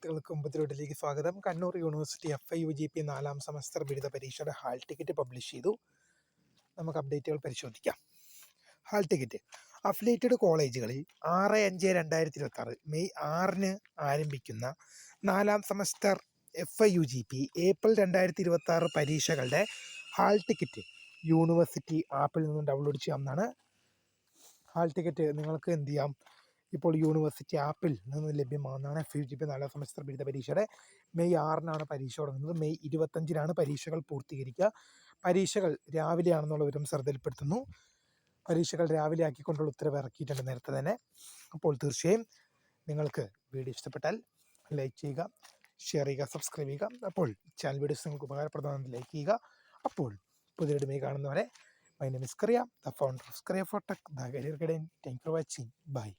വിദ്യാർത്ഥികൾക്ക് മുമ്പത്തിലോട്ടിലേക്ക് സ്വാഗതം. Kannur university FIUGP 4ാം semester ബിരുദ പരീക്ഷയുടെ ഹാൾ ടിക്കറ്റ് പബ്ലിഷ് ചെയ്തു. നമുക്ക് അപ്ഡേറ്റുകൾ പരിശോധിക്കാം. ഹാൾ ടിക്കറ്റ് അഫിലിയേറ്റഡ് കോളേജുകളിൽ 6/5/2026 മെയ് 6-ന് ആരംഭിക്കുന്ന 4ാം സെമസ്റ്റർ FIUGP ഏപ്രിൽ 2026 പരീക്ഷകളുടെ ഹാൾ ടിക്കറ്റ് യൂണിവേഴ്സിറ്റി ആപ്പിൽ നിന്നും ഡൗൺലോഡ് ചെയ്യാവുന്നതാണ്. ഹാൾ ടിക്കറ്റ് നിങ്ങൾക്ക് എന്ത് ചെയ്യാം, ഇപ്പോൾ യൂണിവേഴ്സിറ്റി ആപ്പിൽ നിന്ന് ലഭ്യമാകുന്നതാണ്. FIUGP 4ാം സെമസ്റ്റർ ബിരുദ പരീക്ഷയുടെ മെയ് 6-നാണ് പരീക്ഷ തുടങ്ങുന്നത്. മെയ് 25-നാണ് പരീക്ഷകൾ പൂർത്തീകരിക്കുക. പരീക്ഷകൾ രാവിലെയാണെന്നുള്ള വിവരം ശ്രദ്ധയിൽപ്പെടുത്തുന്നു. പരീക്ഷകൾ രാവിലെ ആക്കിക്കൊണ്ടുള്ള ഉത്തരവ് ഇറക്കിയിട്ടുണ്ട് നേരത്തെ തന്നെ. അപ്പോൾ തീർച്ചയായും നിങ്ങൾക്ക് വീഡിയോ ഇഷ്ടപ്പെട്ടാൽ ലൈക്ക് ചെയ്യുക, ഷെയർ ചെയ്യുക, സബ്സ്ക്രൈബ് ചെയ്യുക. അപ്പോൾ ചാനൽ വീഡിയോസ് നിങ്ങൾക്ക് ഉപകാരപ്രദമാണെന്ന് ലൈക്ക് ചെയ്യുക. അപ്പോൾ പുതിയ വീഡിയോ കാണുന്നവരെ, my name is Kariya, the founder of Career4Tech, the career guide. Thank you for watching. Bye.